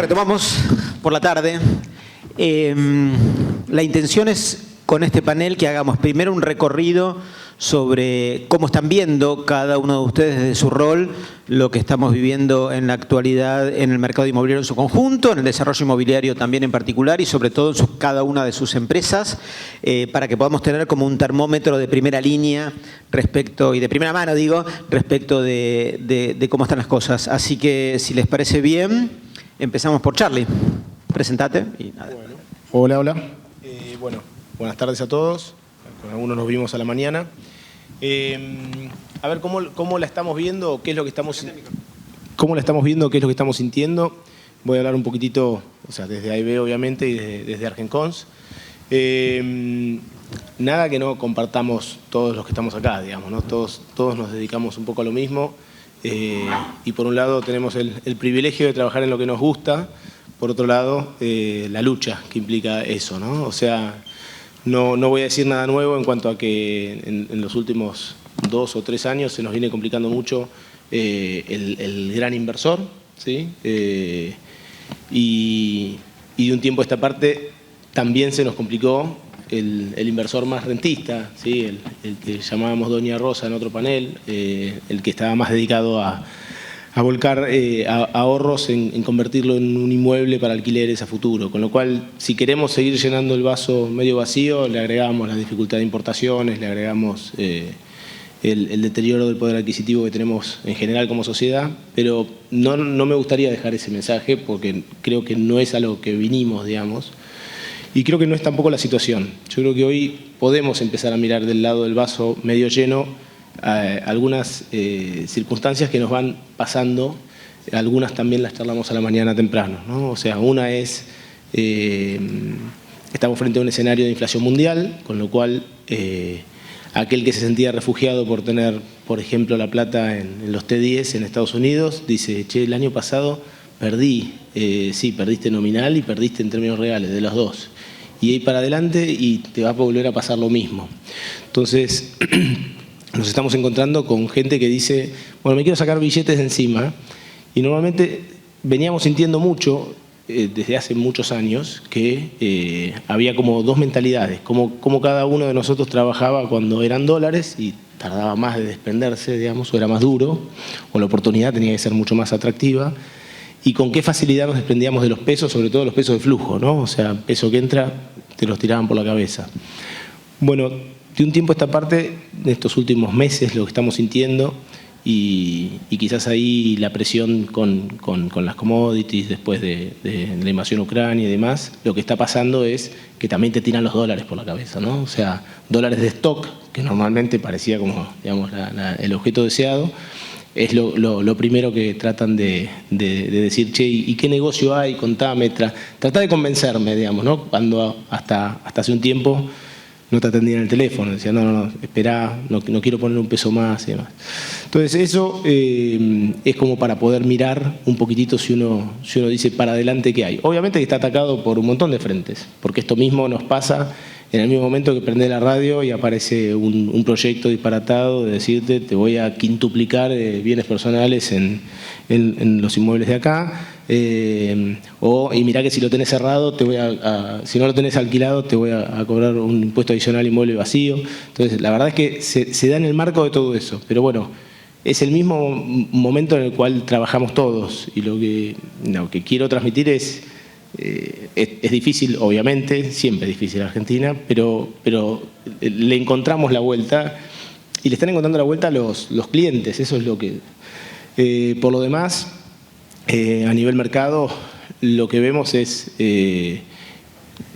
retomamos por la tarde. La intención es, con este panel, que hagamos primero un recorrido sobre cómo están viendo cada uno de ustedes desde su rol lo que estamos viviendo en la actualidad en el mercado inmobiliario en su conjunto, en el desarrollo inmobiliario también en particular y sobre todo en cada una de sus empresas, para que podamos tener como un termómetro de primera línea respecto, y de primera mano digo, respecto de cómo están las cosas. Así que si les parece bien, empezamos por Charlie. Presentate. Y nada. Bueno. Hola. Bueno, buenas tardes a todos. Con algunos nos vimos a la mañana. A ver cómo la estamos viendo, qué es lo que estamos, cómo la estamos viendo, qué es lo que estamos sintiendo. Voy a hablar un poquitito, o sea, desde AIB obviamente y desde Argencons. Nada que no compartamos todos los que estamos acá, digamos, ¿no? Todos nos dedicamos un poco a lo mismo. Y por un lado tenemos el privilegio de trabajar en lo que nos gusta. Por otro lado, la lucha que implica eso, ¿no? O sea, no voy a decir nada nuevo en cuanto a que en los últimos 2 o 3 años se nos viene complicando mucho el gran inversor, ¿sí? Y de un tiempo a esta parte también se nos complicó el inversor más rentista, ¿sí? El que llamábamos Doña Rosa en otro panel, el que estaba más dedicado a volcar ahorros en convertirlo en un inmueble para alquileres a futuro. Con lo cual, si queremos seguir llenando el vaso medio vacío, le agregamos la dificultad de importaciones, le agregamos el deterioro del poder adquisitivo que tenemos en general como sociedad, pero no me gustaría dejar ese mensaje porque creo que no es a lo que vinimos, digamos, y creo que no es tampoco la situación. Yo creo que hoy podemos empezar a mirar del lado del vaso medio lleno algunas circunstancias que nos van pasando, algunas también las charlamos a la mañana temprano, ¿no? O sea, una es, estamos frente a un escenario de inflación mundial, con lo cual aquel que se sentía refugiado por tener, por ejemplo, la plata en los T10 en Estados Unidos, dice, che, el año pasado perdí, sí, perdiste nominal y perdiste en términos reales, de los dos. Y ahí para adelante y te va a volver a pasar lo mismo. Entonces, nos estamos encontrando con gente que dice, bueno, me quiero sacar billetes de encima. Y normalmente veníamos sintiendo mucho, desde hace muchos años, que había como dos mentalidades, como cada uno de nosotros trabajaba cuando eran dólares y tardaba más de desprenderse, digamos, o era más duro, o la oportunidad tenía que ser mucho más atractiva, y con qué facilidad nos desprendíamos de los pesos, sobre todo los pesos de flujo, ¿no? O sea, peso que entra, te los tiraban por la cabeza. Bueno, de un tiempo a esta parte, en estos últimos meses, lo que estamos sintiendo, y quizás ahí la presión con las commodities después de la invasión a Ucrania y demás, lo que está pasando es que también te tiran los dólares por la cabeza, ¿no? O sea, dólares de stock, que normalmente parecía como, digamos, el objeto deseado, es lo primero que tratan de decir, che, ¿y qué negocio hay? Contame, trata de convencerme, digamos, ¿no? Cuando hasta hace un tiempo no te atendían el teléfono, decían, no, esperá, no quiero poner un peso más y demás. Entonces eso es como para poder mirar un poquitito si uno dice para adelante qué hay. Obviamente que está atacado por un montón de frentes, porque esto mismo nos pasa en el mismo momento que prende la radio y aparece un proyecto disparatado de decirte te voy a quintuplicar bienes personales en los inmuebles de acá, y mirá que si lo tenés cerrado, si no lo tenés alquilado, te voy a cobrar un impuesto adicional inmueble vacío. Entonces, la verdad es que se da en el marco de todo eso. Pero bueno, es el mismo momento en el cual trabajamos todos. Y lo que quiero transmitir es difícil, obviamente, siempre es difícil en Argentina, pero le encontramos la vuelta y le están encontrando la vuelta a los clientes. Eso es lo que... por lo demás, a nivel mercado, lo que vemos es,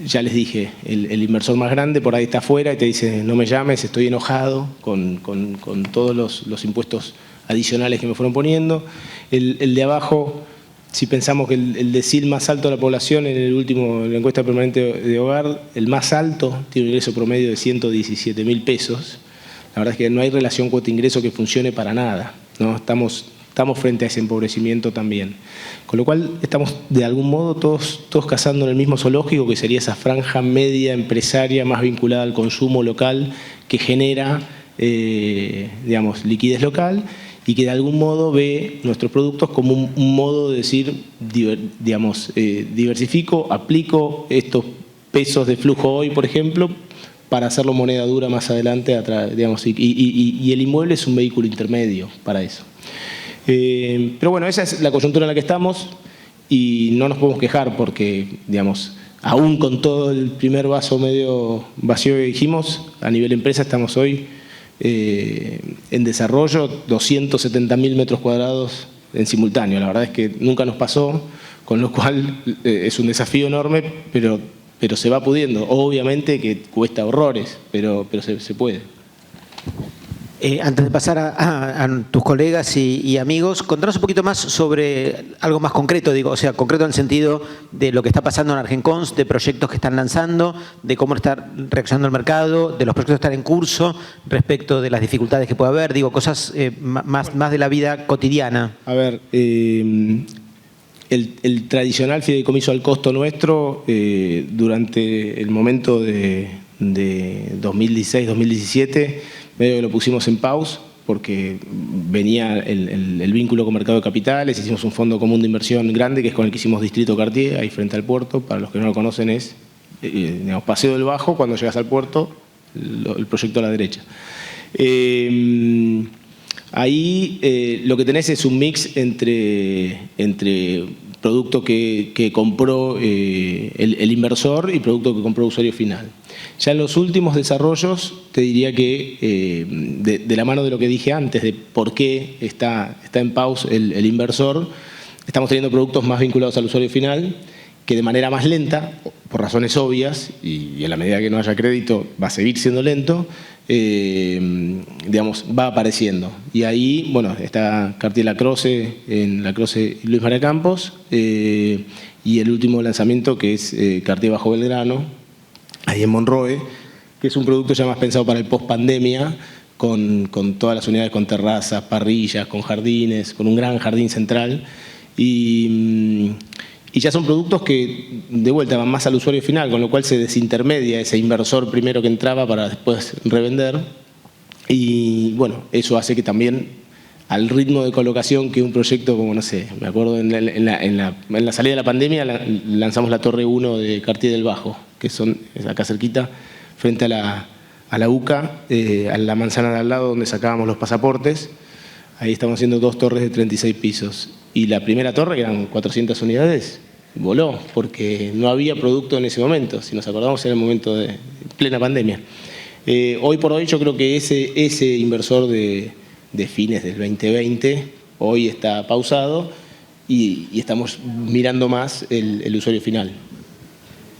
ya les dije, el inversor más grande por ahí está afuera y te dice, no me llames, estoy enojado con todos los impuestos adicionales que me fueron poniendo. El de abajo, si pensamos que el decil más alto de la población en la encuesta permanente de hogar, el más alto tiene un ingreso promedio de 117.000 pesos. La verdad es que no hay relación cuota-ingreso que funcione para nada, ¿no? Estamos frente a ese empobrecimiento también. Con lo cual estamos de algún modo todos cazando en el mismo zoológico, que sería esa franja media empresaria más vinculada al consumo local que genera, digamos, liquidez local, y que de algún modo ve nuestros productos como un modo de decir, diversifico, aplico estos pesos de flujo hoy, por ejemplo, para hacerlo moneda dura más adelante, digamos, y el inmueble es un vehículo intermedio para eso. Pero bueno, esa es la coyuntura en la que estamos y no nos podemos quejar porque, digamos, aún con todo el primer vaso medio vacío que dijimos, a nivel empresa estamos hoy en desarrollo 270.000 metros cuadrados en simultáneo. La verdad es que nunca nos pasó, con lo cual es un desafío enorme, pero se va pudiendo. Obviamente que cuesta horrores, pero se puede. Antes de pasar a tus colegas y amigos, contanos un poquito más sobre algo más concreto, digo, o sea, concreto en el sentido de lo que está pasando en Argencons, de proyectos que están lanzando, de cómo está reaccionando el mercado, de los proyectos que están en curso, respecto de las dificultades que puede haber, digo, cosas más de la vida cotidiana. A ver, el tradicional fideicomiso al costo nuestro, durante el momento de 2016-2017, medio que lo pusimos en pause porque venía el vínculo con mercado de capitales, hicimos un fondo común de inversión grande que es con el que hicimos Distrito Cartier, ahí frente al puerto. Para los que no lo conocen es, digamos, Paseo del Bajo, cuando llegas al puerto, el proyecto a la derecha. Ahí lo que tenés es un mix entre producto que compró el inversor y producto que compró el usuario final. Ya en los últimos desarrollos te diría que de la mano de lo que dije antes, de por qué está en pause el inversor, estamos teniendo productos más vinculados al usuario final que de manera más lenta, por razones obvias, y en la medida que no haya crédito va a seguir siendo lento, digamos, va apareciendo. Y ahí, bueno, está Cartier Lacroze, en Lacroze Luis María Campos, y el último lanzamiento que es Cartier Bajo Belgrano, ahí en Monroe, que es un producto ya más pensado para el post-pandemia, con todas las unidades con terrazas, parrillas, con jardines, con un gran jardín central. Y ya son productos que de vuelta van más al usuario final, con lo cual se desintermedia ese inversor primero que entraba para después revender. Y bueno, eso hace que también al ritmo de colocación que un proyecto como, no sé, me acuerdo en la salida de la pandemia lanzamos la Torre 1 de Cartier del Bajo, que es acá cerquita, frente a la UCA, a la manzana de al lado donde sacábamos los pasaportes. Ahí estamos haciendo 2 torres de 36 pisos. Y la primera torre, que eran 400 unidades, voló, porque no había producto en ese momento. Si nos acordamos, era el momento de plena pandemia. Hoy por hoy yo creo que ese inversor de fines del 2020 hoy está pausado y estamos mirando más el usuario final.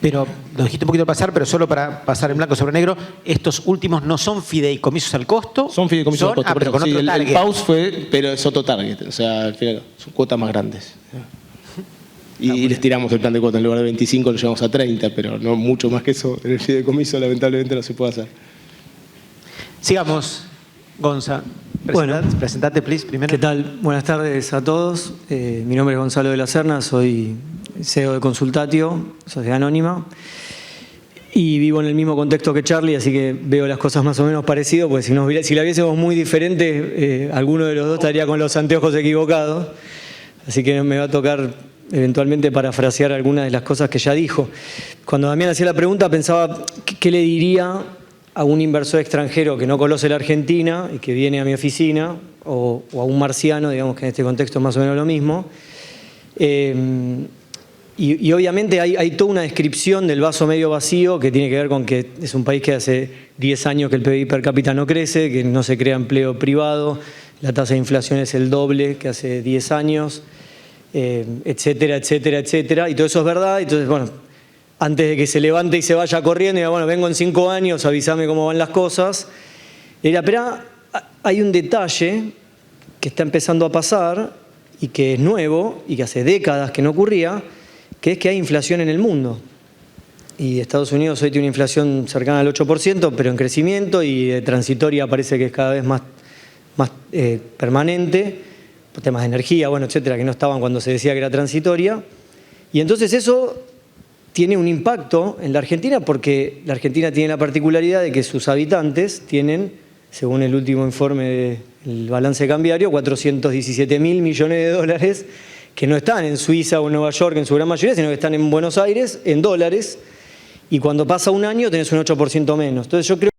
Pero nos dijiste un poquito de pasar, pero solo para pasar en blanco sobre negro, estos últimos no son fideicomisos al costo. Son fideicomisos al costo, pero con otro target. El pause fue, pero es otro target, o sea, al final son cuotas más grandes. Y les tiramos el plan de cuota, en lugar de 25 lo llevamos a 30, pero no mucho más que eso en el fideicomiso lamentablemente no se puede hacer. Sigamos, Gonza. Presentate, please, primero. ¿Qué tal? Buenas tardes a todos. Mi nombre es Gonzalo de la Serna, soy CEO de Consultatio, sociedad anónima, y vivo en el mismo contexto que Charlie, así que veo las cosas más o menos parecidas, porque si la viésemos muy diferente, alguno de los dos estaría con los anteojos equivocados, así que me va a tocar eventualmente parafrasear algunas de las cosas que ya dijo. Cuando Damián hacía la pregunta pensaba, ¿qué le diría a un inversor extranjero que no conoce la Argentina y que viene a mi oficina, o a un marciano, digamos que en este contexto es más o menos lo mismo? Y obviamente hay toda una descripción del vaso medio vacío que tiene que ver con que es un país que hace 10 años que el PBI per cápita no crece, que no se crea empleo privado, la tasa de inflación es el doble que hace 10 años, etcétera, etcétera, etcétera. Y todo eso es verdad. Entonces, bueno, antes de que se levante y se vaya corriendo y diga, bueno, vengo en 5 años, avísame cómo van las cosas. Pero hay un detalle que está empezando a pasar y que es nuevo y que hace décadas que no ocurría, que es que hay inflación en el mundo. Y Estados Unidos hoy tiene una inflación cercana al 8%, pero en crecimiento, y transitoria parece que es cada vez más permanente, por temas de energía, bueno, etcétera, que no estaban cuando se decía que era transitoria. Y entonces eso tiene un impacto en la Argentina, porque la Argentina tiene la particularidad de que sus habitantes tienen según el último informe del balance cambiario, 417.000 millones de dólares que no están en Suiza o en Nueva York en su gran mayoría, sino que están en Buenos Aires en dólares, y cuando pasa un año tenés un 8% menos. Entonces yo creo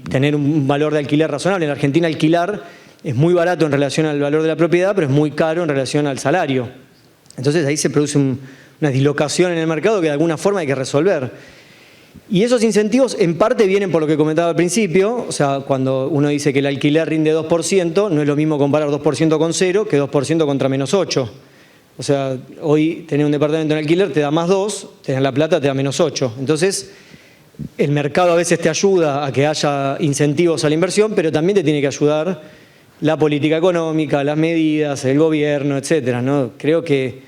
tener un valor de alquiler razonable. En Argentina alquilar es muy barato en relación al valor de la propiedad, pero es muy caro en relación al salario. Entonces ahí se produce una dislocación en el mercado que de alguna forma hay que resolver. Y esos incentivos en parte vienen por lo que comentaba al principio, o sea, cuando uno dice que el alquiler rinde 2%, no es lo mismo comparar 2% con 0 que 2% contra menos 8. O sea, hoy tener un departamento en alquiler te da más 2, tener la plata te da menos 8. Entonces, el mercado a veces te ayuda a que haya incentivos a la inversión, pero también te tiene que ayudar la política económica, las medidas, el gobierno, etcétera, ¿no? Creo que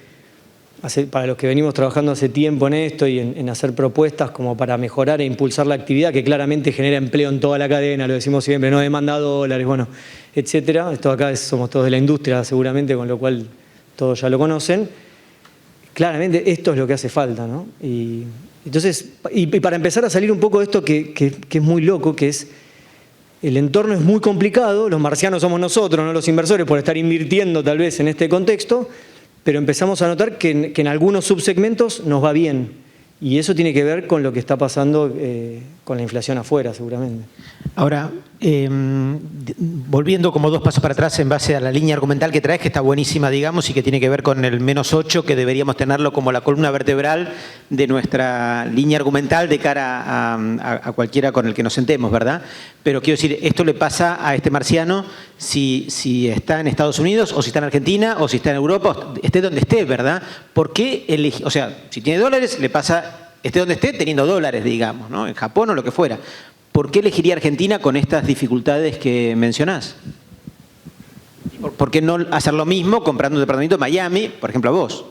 para los que venimos trabajando hace tiempo en esto y en hacer propuestas como para mejorar e impulsar la actividad que claramente genera empleo en toda la cadena, lo decimos siempre, no demanda dólares, bueno, etcétera. Esto acá somos todos de la industria seguramente, con lo cual todos ya lo conocen. Claramente esto es lo que hace falta, ¿no? Y entonces, y para empezar a salir un poco de esto que es muy loco, que es el entorno es muy complicado, los marcianos somos nosotros, no los inversores, por estar invirtiendo tal vez en este contexto, pero empezamos a notar que en algunos subsegmentos nos va bien. Y eso tiene que ver con lo que está pasando con la inflación afuera, seguramente. Ahora, volviendo como 2 pasos para atrás en base a la línea argumental que traes, que está buenísima, digamos, y que tiene que ver con el menos 8, que deberíamos tenerlo como la columna vertebral de nuestra línea argumental de cara a cualquiera con el que nos sentemos, ¿verdad? Pero quiero decir, esto le pasa a este marciano si está en Estados Unidos, o si está en Argentina, o si está en Europa, esté donde esté, ¿verdad? ¿Por qué elegir? O sea, si tiene dólares, le pasa esté donde esté teniendo dólares, digamos, ¿no? En Japón o lo que fuera. ¿por qué elegiría Argentina con estas dificultades que mencionás? ¿Por qué no hacer lo mismo comprando un departamento en Miami, por ejemplo, a vos?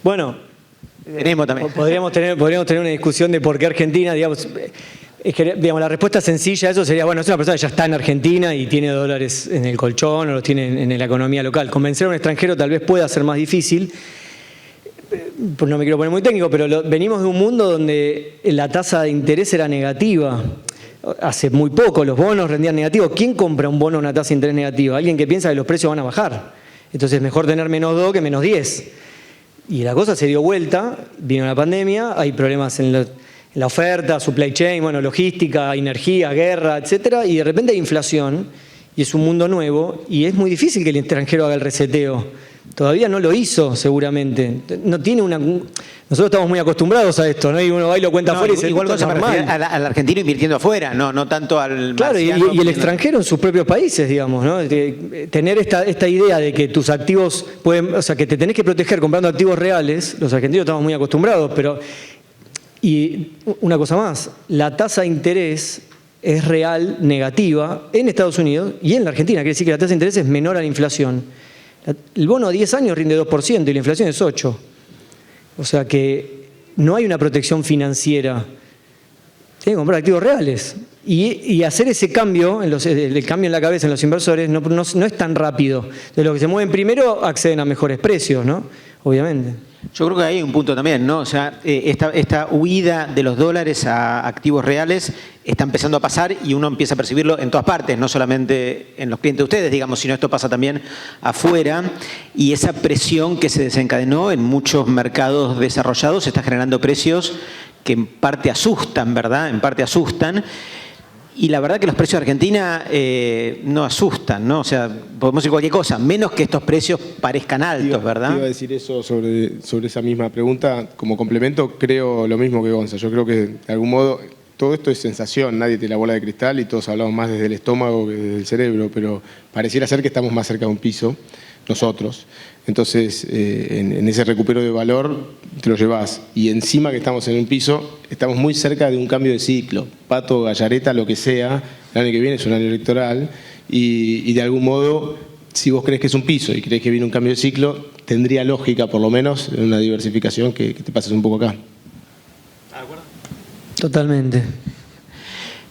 Bueno, Tenemos también. podríamos tener una discusión de por qué Argentina, digamos. Es que, digamos, la respuesta sencilla a eso sería, bueno, es una persona que ya está en Argentina y tiene dólares en el colchón o los tiene en la economía local. Convencer a un extranjero tal vez pueda ser más difícil. Pues no me quiero poner muy técnico, pero venimos de un mundo donde la tasa de interés era negativa. Hace muy poco los bonos rendían negativos. ¿Quién compra un bono a una tasa de interés negativa? Alguien que piensa que los precios van a bajar. Entonces es mejor tener -2 que -10. Y la cosa se dio vuelta, vino la pandemia, hay problemas en la oferta, supply chain, bueno, logística, energía, guerra, etcétera, y de repente hay inflación y es un mundo nuevo y es muy difícil que el extranjero haga el reseteo. Todavía no lo hizo, seguramente. No tiene nosotros estamos muy acostumbrados a esto, ¿no? Y uno va y lo cuenta afuera y dice, igual esto es normal. al argentino invirtiendo afuera, no tanto al Claro, y marciano, el extranjero en sus propios países, digamos, ¿no? Tener esta idea de que tus activos pueden, o sea, que te tenés que proteger comprando activos reales, los argentinos estamos muy acostumbrados, pero. Y una cosa más, la tasa de interés es real negativa en Estados Unidos y en la Argentina, quiere decir que la tasa de interés es menor a la inflación. El bono a 10 años rinde 2% y la inflación es 8%. O sea que no hay una protección financiera. Tienen que comprar activos reales. Y hacer ese cambio, el cambio en la cabeza en los inversores, no es tan rápido. De los que se mueven primero acceden a mejores precios, ¿no? Obviamente. Yo creo que hay un punto también, ¿no? O sea, esta huida de los dólares a activos reales está empezando a pasar y uno empieza a percibirlo en todas partes, no solamente en los clientes de ustedes, digamos, sino esto pasa también afuera. Y esa presión que se desencadenó en muchos mercados desarrollados está generando precios que en parte asustan, ¿verdad? En parte asustan. Y la verdad que los precios de Argentina no asustan, ¿no? O sea, podemos decir cualquier cosa, menos que estos precios parezcan altos, ¿verdad? Te iba a decir eso sobre esa misma pregunta. Como complemento, creo lo mismo que Gonza. Yo creo que, de algún modo, todo esto es sensación. Nadie tiene la bola de cristal y todos hablamos más desde el estómago que desde el cerebro, pero pareciera ser que estamos más cerca de un piso, nosotros. Entonces, en ese recupero de valor te lo llevas. Y encima que estamos en un piso, estamos muy cerca de un cambio de ciclo. Pato, Gallareta, lo que sea, el año que viene es un año electoral. Y de algún modo, si vos crees que es un piso y crees que viene un cambio de ciclo, tendría lógica, por lo menos, en una diversificación que te pases un poco acá. ¿De acuerdo? Totalmente.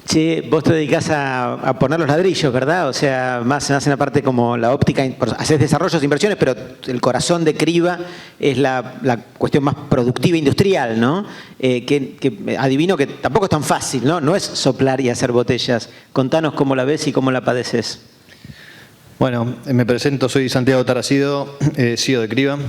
Che, vos te dedicás a poner los ladrillos, ¿verdad? O sea, más en la parte como la óptica, hacés desarrollos, inversiones, pero el corazón de Criba es la cuestión más productiva industrial, ¿no? Que adivino que tampoco es tan fácil, ¿no? No es soplar y hacer botellas. Contanos cómo la ves y cómo la padeces. Bueno, me presento, soy Santiago Taracido, CEO de Criba.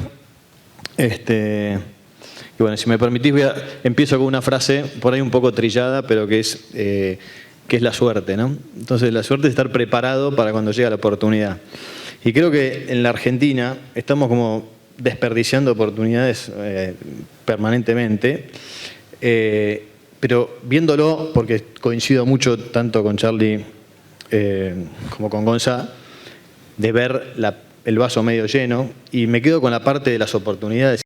Y bueno, si me permitís, empiezo con una frase por ahí un poco trillada, pero que es la suerte, ¿no? Entonces, la suerte es estar preparado para cuando llega la oportunidad. Y creo que en la Argentina estamos como desperdiciando oportunidades permanentemente, pero viéndolo, porque coincido mucho tanto con Charlie como con Gonza, de ver el vaso medio lleno, y me quedo con la parte de las oportunidades.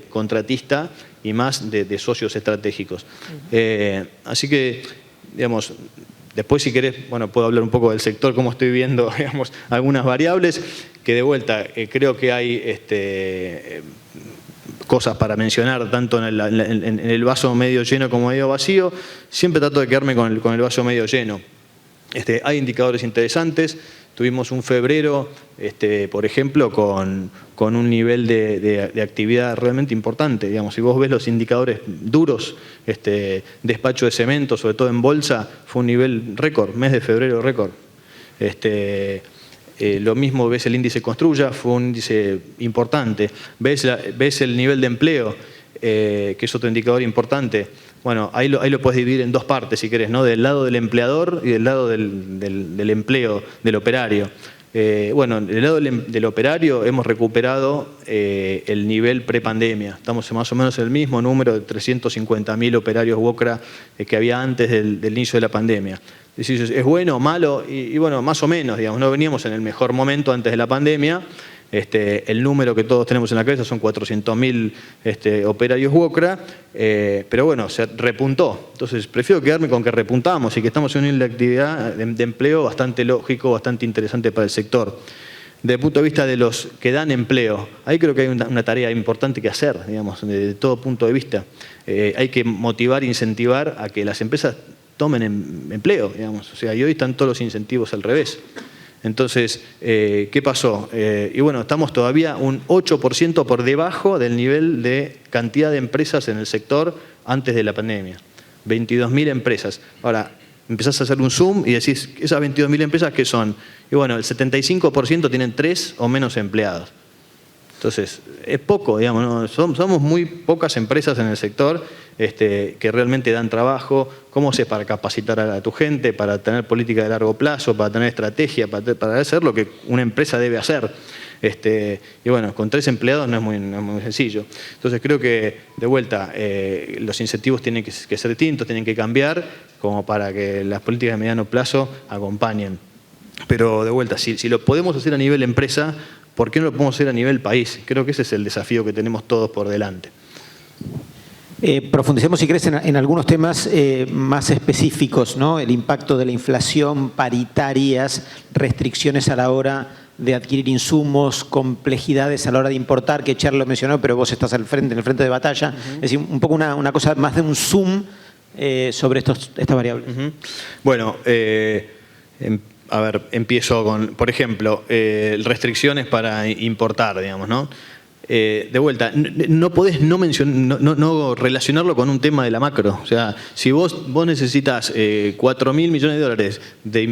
contratista y más de socios estratégicos. Así que, digamos, después si querés, bueno, puedo hablar un poco del sector, cómo estoy viendo, digamos, algunas variables, que de vuelta creo que hay cosas para mencionar, tanto en el vaso medio lleno como medio vacío. Siempre trato de quedarme con el vaso medio lleno. Hay indicadores interesantes. Tuvimos un febrero, por ejemplo, con un nivel de actividad realmente importante. Digamos, si vos ves los indicadores duros, despacho de cemento, sobre todo en bolsa, fue un nivel récord, mes de febrero récord. Lo mismo ves el índice Construya, fue un índice importante. Ves el nivel de empleo, que es otro indicador importante. Bueno, ahí lo puedes dividir en dos partes, si querés, ¿no? Del lado del empleador y del lado del empleo, del operario. Bueno, del lado del operario hemos recuperado el nivel prepandemia. Estamos más o menos en el mismo número de 350.000 operarios WOCRA que había antes del inicio de la pandemia. Es decir, ¿es bueno o malo? Y bueno, más o menos, digamos, no veníamos en el mejor momento antes de la pandemia. El número que todos tenemos en la cabeza son 400.000 operarios WOCRA, pero bueno, se repuntó. Entonces, prefiero quedarme con que repuntamos y que estamos en un nivel de actividad de empleo bastante lógico, bastante interesante para el sector. Desde el punto de vista de los que dan empleo, ahí creo que hay una tarea importante que hacer, digamos, de todo punto de vista. Hay que motivar e incentivar a que las empresas tomen empleo, digamos. O sea, y hoy están todos los incentivos al revés. Entonces, ¿qué pasó? Y bueno, estamos todavía un 8% por debajo del nivel de cantidad de empresas en el sector antes de la pandemia. 22.000 empresas. Ahora, empezás a hacer un zoom y decís, ¿esas 22.000 empresas qué son? Y bueno, el 75% tienen 3 o menos empleados. Entonces, es poco, digamos, ¿no? Somos muy pocas empresas en el sector que realmente dan trabajo. ¿Cómo haces para capacitar a tu gente, para tener política de largo plazo, para tener estrategia, para hacer lo que una empresa debe hacer? Y bueno, con 3 empleados no es muy sencillo. Entonces creo que, de vuelta, los incentivos tienen que ser distintos, tienen que cambiar, como para que las políticas de mediano plazo acompañen. Pero, de vuelta, si lo podemos hacer a nivel empresa, ¿por qué no lo podemos hacer a nivel país? Creo que ese es el desafío que tenemos todos por delante. Profundicemos, si querés, en algunos temas más específicos, ¿no? El impacto de la inflación, paritarias, restricciones a la hora de adquirir insumos, complejidades a la hora de importar, que Charles lo mencionó, pero vos estás en el frente de batalla. Es decir, un poco una cosa más de un zoom sobre estas variables. Bueno, a ver, empiezo con, por ejemplo, restricciones para importar, digamos, ¿no? De vuelta, no podés no relacionarlo con un tema de la macro. O sea, si vos necesitas 4.000 millones de dólares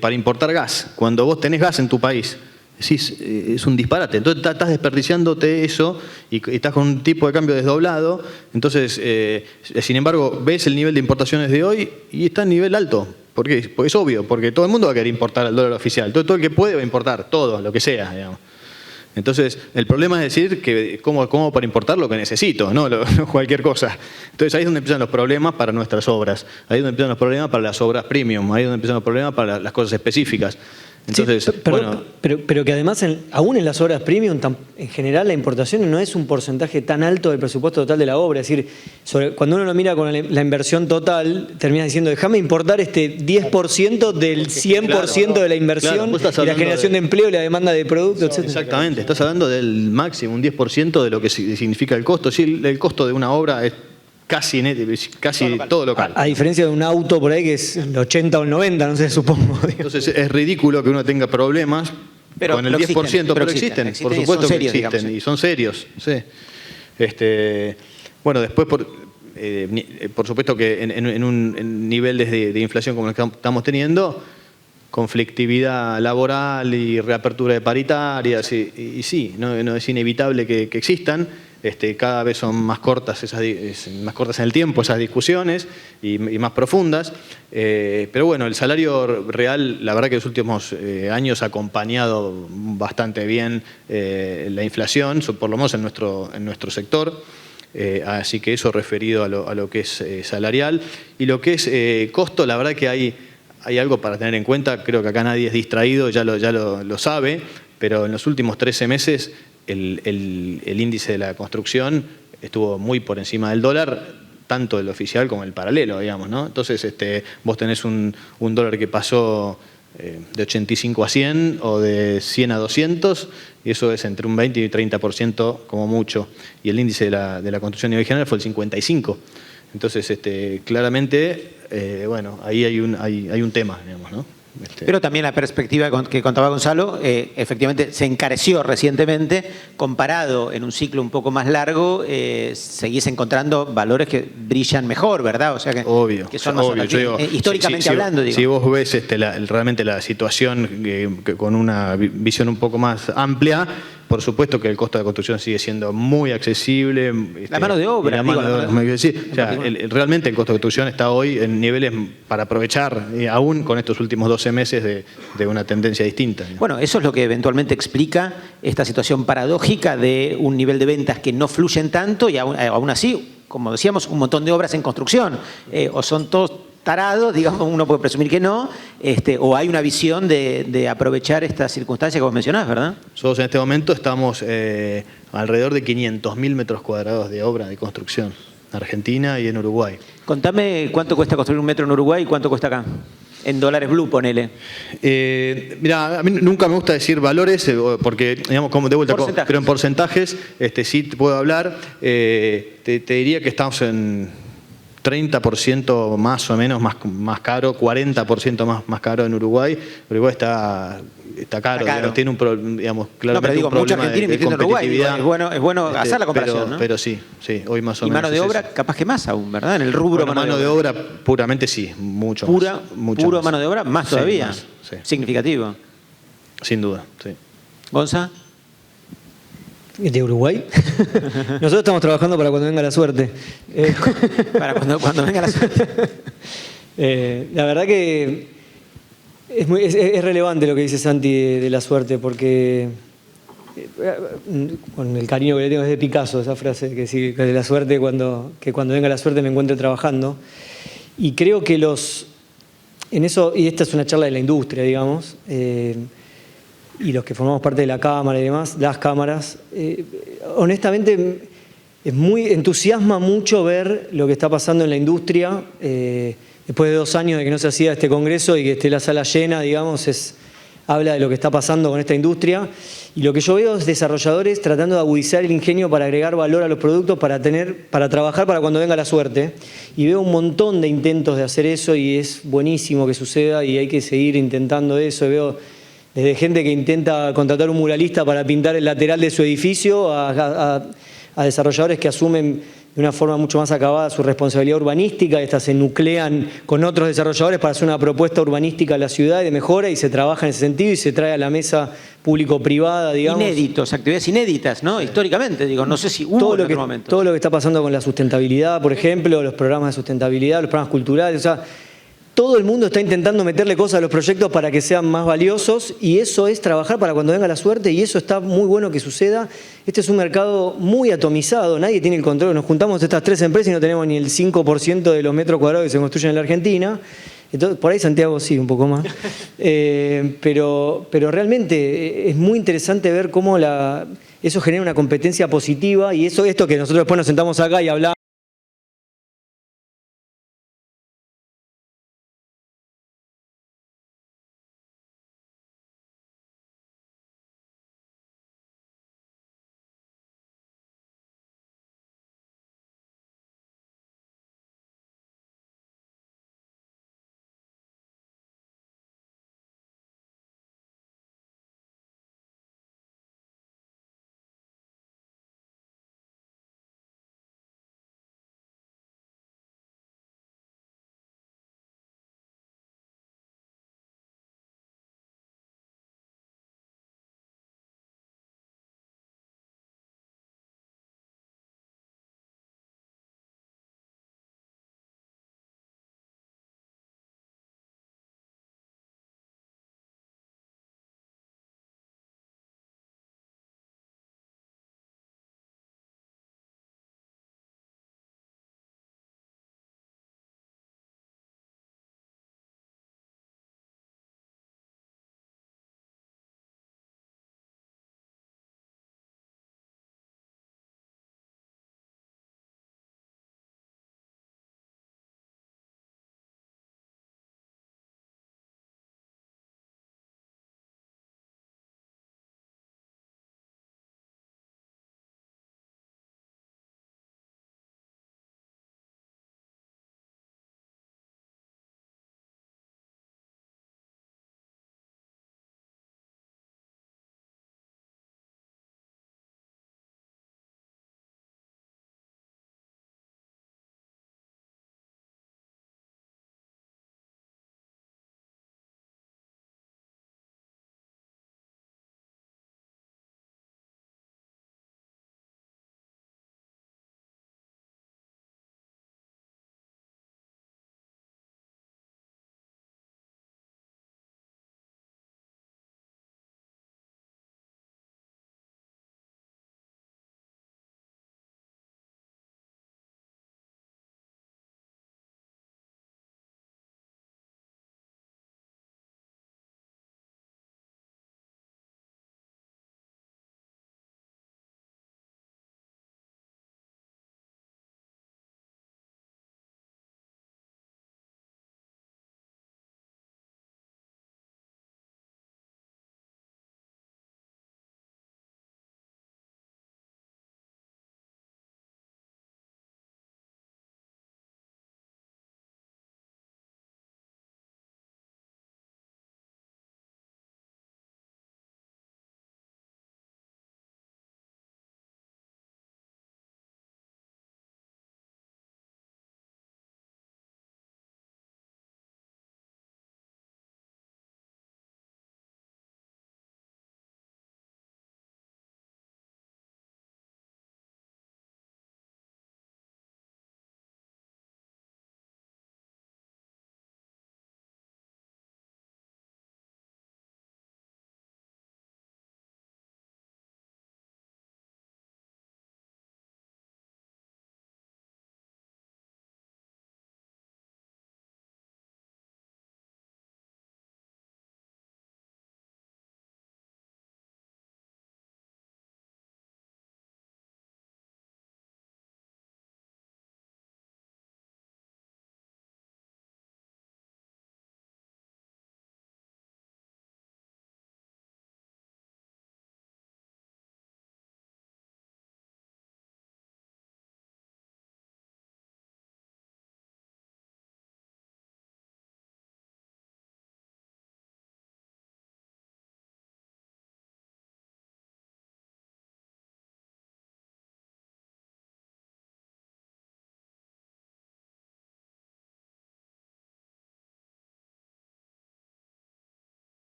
para importar gas, cuando vos tenés gas en tu país, es un disparate. Entonces estás desperdiciándote eso y estás con un tipo de cambio desdoblado. Entonces, sin embargo, ves el nivel de importaciones de hoy y está en nivel alto. ¿Por qué? Porque es obvio, porque todo el mundo va a querer importar el dólar oficial. Todo el que puede va a importar, todo, lo que sea, digamos. Entonces, el problema es decir que cómo para importar lo que necesito, no cualquier cosa. Entonces, ahí es donde empiezan los problemas para nuestras obras. Ahí es donde empiezan los problemas para las obras premium. Ahí es donde empiezan los problemas para las cosas específicas. Entonces, sí, pero que además, aún en las obras premium, en general la importación no es un porcentaje tan alto del presupuesto total de la obra. Es decir, cuando uno lo mira con la inversión total, terminas diciendo, déjame importar 10% del 100% de la inversión, y la generación de empleo y la demanda de productos, etc. Exactamente, estás hablando del máximo, un 10% de lo que significa el costo. Sí, el costo de una obra es casi todo local. A diferencia de un auto por ahí que es el 80 o el 90, no sé, supongo. Entonces es ridículo que uno tenga problemas con el 10%, pero existen, por supuesto que existen, digamos, y son serios. Sí. Bueno, después, por supuesto que en un nivel de inflación como el que estamos teniendo, conflictividad laboral y reapertura de paritarias, y sí, no es inevitable que existan. Cada vez son más cortas en el tiempo esas discusiones y más profundas. Pero bueno, el salario real, la verdad que en los últimos años ha acompañado bastante bien la inflación, por lo menos en nuestro sector. Así que eso referido a lo que es salarial. Y lo que es costo, la verdad que hay algo para tener en cuenta. Creo que acá nadie es distraído, ya lo sabe, pero en los últimos 13 meses el índice de la construcción estuvo muy por encima del dólar, tanto el oficial como el paralelo, digamos, ¿no? Entonces, vos tenés un dólar que pasó de 85 a 100 o de 100 a 200, y eso es entre un 20 y 30% como mucho. Y el índice de la construcción a nivel general fue el 55. Entonces, claramente, bueno, ahí hay un tema, digamos, ¿no? Pero también la perspectiva que contaba Gonzalo, efectivamente se encareció recientemente, comparado en un ciclo un poco más largo, seguís encontrando valores que brillan mejor, ¿verdad? O sea obvio, que son más obvio. Yo digo, históricamente hablando. Digo. Si vos ves realmente la situación que con una visión un poco más amplia, por supuesto que el costo de construcción sigue siendo muy accesible. La mano de obra. La mano de obra, realmente el costo de construcción está hoy en niveles para aprovechar, aún con estos últimos 12 meses de una tendencia distinta. Bueno, eso es lo que eventualmente explica esta situación paradójica de un nivel de ventas que no fluyen tanto y aún así, como decíamos, un montón de obras en construcción. O son todos tarados, digamos, uno puede presumir que no, o hay una visión de aprovechar esta circunstancia que vos mencionás, ¿verdad? Nosotros en este momento estamos alrededor de 500.000 metros cuadrados de obra de construcción en Argentina y en Uruguay. Contame cuánto cuesta construir un metro en Uruguay y cuánto cuesta acá. En dólares blue, ponele. Mira, a mí nunca me gusta decir valores, porque, digamos, como de vuelta, pero en porcentajes, sí te puedo hablar. Te diría que estamos en 30% más o menos más caro, 40% más caro en Uruguay. Uruguay está caro, digamos, tiene claramente un mucha problema Argentina invirtiendo en Uruguay. Es bueno hacer la comparación, ¿no? Pero sí, hoy más o menos. Y mano de obra, capaz que más aún, ¿verdad? En el rubro mano de obra puramente sí, mucho más. Puro más. Mano de obra, más todavía. Más, sí. Significativo. Sin duda, sí. ¿Gonza? ¿De Uruguay? Nosotros estamos trabajando para cuando venga la suerte. Para cuando venga la suerte. La verdad que es relevante lo que dice Santi de la suerte, porque con el cariño que le tengo es de Picasso, esa frase, que sí, que de la suerte, que cuando venga la suerte me encuentre trabajando. Y creo que en eso, y esta es una charla de la industria, digamos, y los que formamos parte de la cámara y demás, las cámaras, honestamente entusiasma mucho ver lo que está pasando en la industria. Después de 2 años de que no se hacía este congreso y que esté la sala llena, digamos, habla de lo que está pasando con esta industria. Y lo que yo veo es desarrolladores tratando de agudizar el ingenio para agregar valor a los productos, para trabajar para cuando venga la suerte. Y veo un montón de intentos de hacer eso y es buenísimo que suceda y hay que seguir intentando eso. Y veo desde gente que intenta contratar un muralista para pintar el lateral de su edificio a desarrolladores que asumen de una forma mucho más acabada su responsabilidad urbanística. Estas se nuclean con otros desarrolladores para hacer una propuesta urbanística a la ciudad de mejora y se trabaja en ese sentido y se trae a la mesa público-privada, digamos. Inéditos, actividades inéditas, ¿no? Sí. Históricamente, digo, no sé si hubo en otro momento. Todo lo que está pasando con la sustentabilidad, por ejemplo, los programas de sustentabilidad, los programas culturales, o sea, todo el mundo está intentando meterle cosas a los proyectos para que sean más valiosos y eso es trabajar para cuando venga la suerte y eso está muy bueno que suceda. Este es un mercado muy atomizado, nadie tiene el control. Nos juntamos estas 3 empresas y no tenemos ni el 5% de los metros cuadrados que se construyen en la Argentina. Entonces, por ahí Santiago sí, un poco más. Pero realmente es muy interesante ver cómo eso genera una competencia positiva y esto que nosotros después nos sentamos acá y hablamos.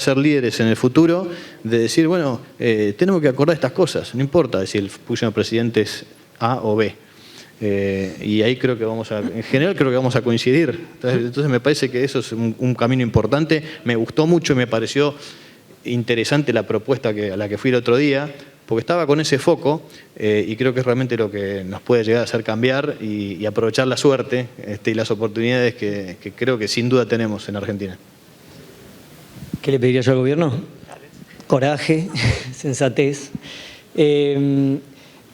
ser líderes en el futuro, de decir, bueno, tenemos que acordar estas cosas, no importa si el próximo presidente es A o B. Y ahí creo que en general creo que vamos a coincidir. Entonces me parece que eso es un camino importante. Me gustó mucho y me pareció interesante la propuesta a la que fui el otro día, porque estaba con ese foco y creo que es realmente lo que nos puede llegar a hacer cambiar y aprovechar la suerte y las oportunidades que creo que sin duda tenemos en Argentina. ¿Qué le pediría yo al gobierno? Coraje, sensatez.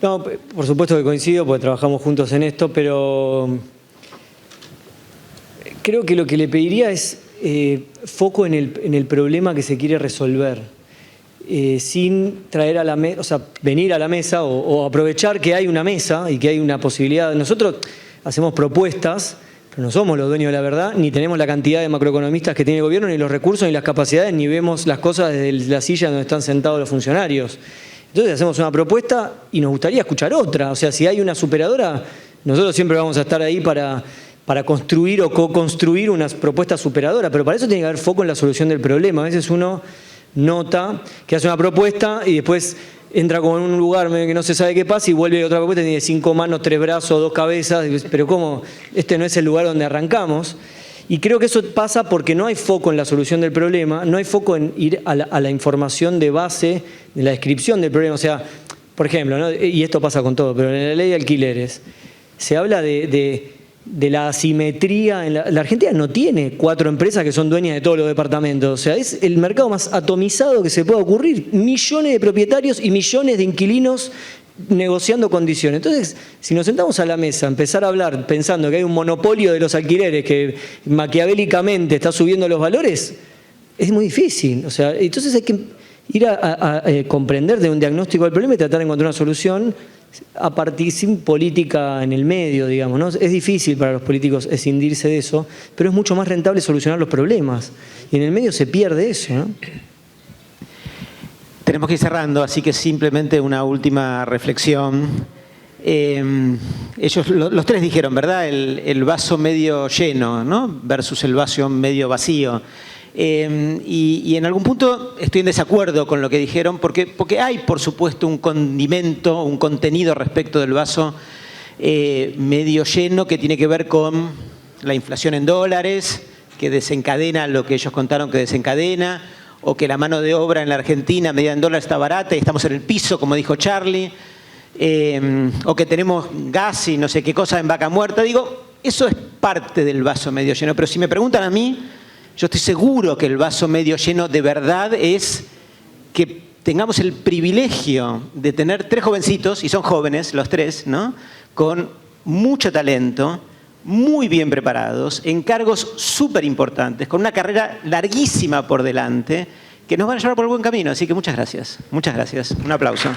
No, por supuesto que coincido porque trabajamos juntos en esto, pero creo que lo que le pediría es foco en el problema que se quiere resolver, sin traer a la mesa, o sea, venir a la mesa o aprovechar que hay una mesa y que hay una posibilidad. Nosotros hacemos propuestas, pero no somos los dueños de la verdad, ni tenemos la cantidad de macroeconomistas que tiene el gobierno, ni los recursos, ni las capacidades, ni vemos las cosas desde la silla donde están sentados los funcionarios. Entonces hacemos una propuesta y nos gustaría escuchar otra. O sea, si hay una superadora, nosotros siempre vamos a estar ahí para construir o co-construir una propuesta superadora, pero para eso tiene que haber foco en la solución del problema. A veces uno nota que hace una propuesta y después entra como en un lugar que no se sabe qué pasa y vuelve a otra propuesta y tiene 5 manos, 3 brazos, 2 cabezas, pero ¿cómo? Este no es el lugar donde arrancamos. Y creo que eso pasa porque no hay foco en la solución del problema, no hay foco en ir a la información de base, de la descripción del problema. O sea, por ejemplo, ¿no? Y esto pasa con todo, pero en la ley de alquileres se habla de la asimetría. La Argentina no tiene 4 empresas que son dueñas de todos los departamentos. O sea, es el mercado más atomizado que se pueda ocurrir. Millones de propietarios y millones de inquilinos negociando condiciones. Entonces, si nos sentamos a la mesa, empezar a hablar pensando que hay un monopolio de los alquileres que maquiavélicamente está subiendo los valores, es muy difícil. O sea, entonces hay que ir a comprender de un diagnóstico del problema y tratar de encontrar una solución a partir sin política en el medio, digamos, ¿no? Es difícil para los políticos escindirse de eso, pero es mucho más rentable solucionar los problemas. Y en el medio se pierde eso, ¿no? Tenemos que ir cerrando, así que simplemente una última reflexión. Ellos, los 3 dijeron, ¿verdad? El vaso medio lleno, ¿no? Versus el vaso medio vacío. Y en algún punto estoy en desacuerdo con lo que dijeron, porque hay, por supuesto, un condimento, un contenido respecto del vaso medio lleno que tiene que ver con la inflación en dólares, que desencadena lo que ellos contaron que desencadena, o que la mano de obra en la Argentina medida en dólares está barata y estamos en el piso, como dijo Charlie, o que tenemos gas y no sé qué cosa en vaca muerta. Digo, eso es parte del vaso medio lleno, pero si me preguntan a mí, yo estoy seguro que el vaso medio lleno de verdad es que tengamos el privilegio de tener 3 jovencitos, y son jóvenes los 3, ¿no? Con mucho talento, muy bien preparados, en cargos súper importantes, con una carrera larguísima por delante, que nos van a llevar por el buen camino. Así que muchas gracias. Muchas gracias. Un aplauso.